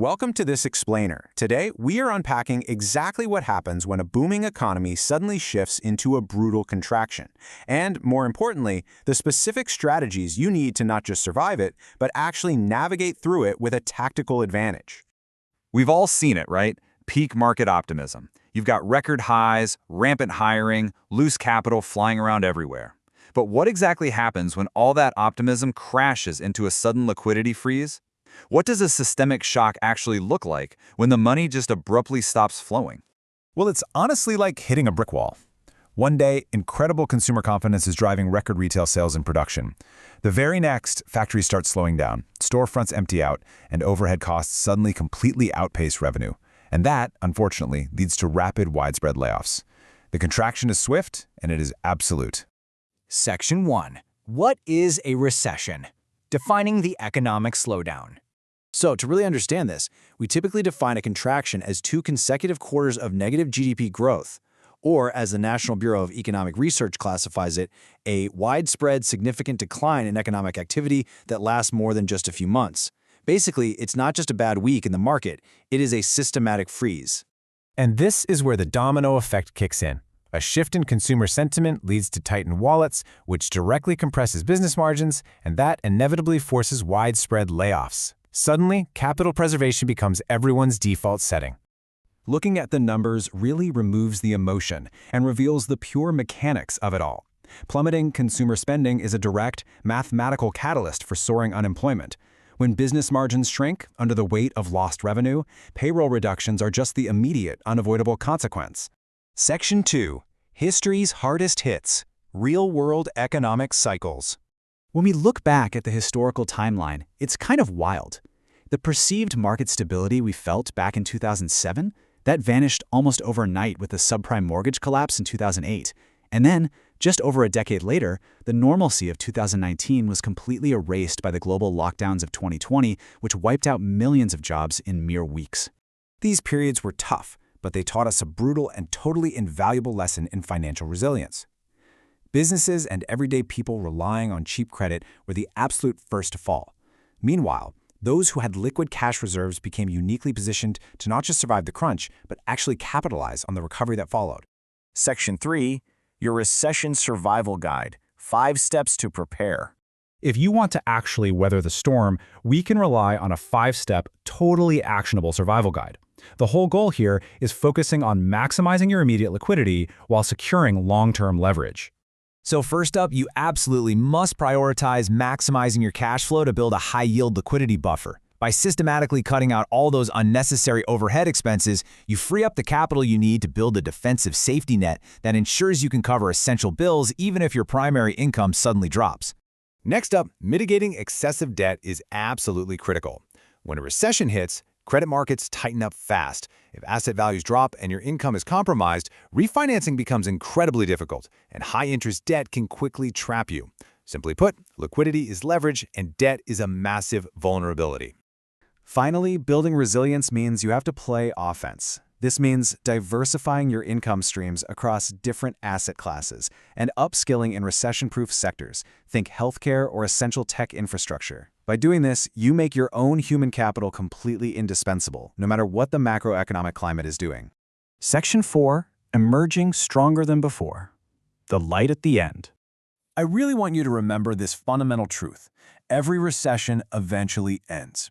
Welcome to this explainer. Today, we are unpacking exactly what happens when a booming economy suddenly shifts into a brutal contraction. And, more importantly, the specific strategies you need to not just survive it, but actually navigate through it with a tactical advantage. We've all seen it, right? Peak market optimism. You've got record highs, rampant hiring, loose capital flying around everywhere. But what exactly happens when all that optimism crashes into a sudden liquidity freeze? What does a systemic shock actually look like when the money just abruptly stops flowing? Well, it's honestly like hitting a brick wall. One day, incredible consumer confidence is driving record retail sales and production. The very next, factories start slowing down, storefronts empty out, and overhead costs suddenly completely outpace revenue. And that, unfortunately, leads to rapid, widespread layoffs. The contraction is swift, and it is absolute. Section 1. What is a recession? Defining the economic slowdown. So, to really understand this, we typically define a contraction as 2 consecutive quarters of negative GDP growth, or as the National Bureau of Economic Research classifies it, a widespread, significant decline in economic activity that lasts more than just a few months. Basically, it's not just a bad week in the market, it is a systematic freeze. And this is where the domino effect kicks in. A shift in consumer sentiment leads to tightened wallets, which directly compresses business margins, and that inevitably forces widespread layoffs. Suddenly, capital preservation becomes everyone's default setting. Looking at the numbers really removes the emotion and reveals the pure mechanics of it all. Plummeting consumer spending is a direct, mathematical catalyst for soaring unemployment. When business margins shrink under the weight of lost revenue, payroll reductions are just the immediate, unavoidable consequence. Section 2. History's hardest hits. Real-world economic cycles. When we look back at the historical timeline, it's kind of wild. The perceived market stability we felt back in 2007, that vanished almost overnight with the subprime mortgage collapse in 2008. And then, just over a decade later, the normalcy of 2019 was completely erased by the global lockdowns of 2020, which wiped out millions of jobs in mere weeks. These periods were tough, but they taught us a brutal and totally invaluable lesson in financial resilience. Businesses and everyday people relying on cheap credit were the absolute first to fall. Meanwhile, those who had liquid cash reserves became uniquely positioned to not just survive the crunch, but actually capitalize on the recovery that followed. Section 3. Your Recession Survival Guide. 5 steps to prepare. If you want to actually weather the storm, we can rely on a 5-step, totally actionable survival guide. The whole goal here is focusing on maximizing your immediate liquidity while securing long-term leverage. So first up, you absolutely must prioritize maximizing your cash flow to build a high-yield liquidity buffer. By systematically cutting out all those unnecessary overhead expenses, you free up the capital you need to build a defensive safety net that ensures you can cover essential bills even if your primary income suddenly drops. Next up, mitigating excessive debt is absolutely critical. When a recession hits, credit markets tighten up fast. If asset values drop and your income is compromised, refinancing becomes incredibly difficult, and high-interest debt can quickly trap you. Simply put, liquidity is leverage and debt is a massive vulnerability. Finally, building resilience means you have to play offense. This means diversifying your income streams across different asset classes and upskilling in recession-proof sectors. Think healthcare or essential tech infrastructure. By doing this, you make your own human capital completely indispensable, no matter what the macroeconomic climate is doing. Section 4. Emerging stronger than before. The light at the end. I really want you to remember this fundamental truth. Every recession eventually ends.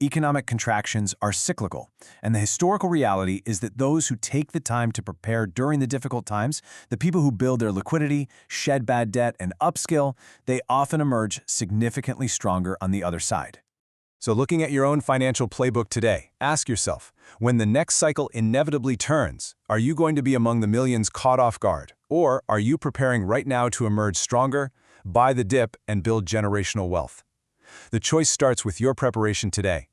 Economic contractions are cyclical, and the historical reality is that those who take the time to prepare during the difficult times, the people who build their liquidity, shed bad debt, and upskill, they often emerge significantly stronger on the other side. So looking at your own financial playbook today, ask yourself, when the next cycle inevitably turns, are you going to be among the millions caught off guard? Or are you preparing right now to emerge stronger, buy the dip, and build generational wealth? The choice starts with your preparation today.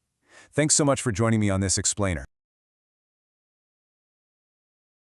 Thanks so much for joining me on this explainer.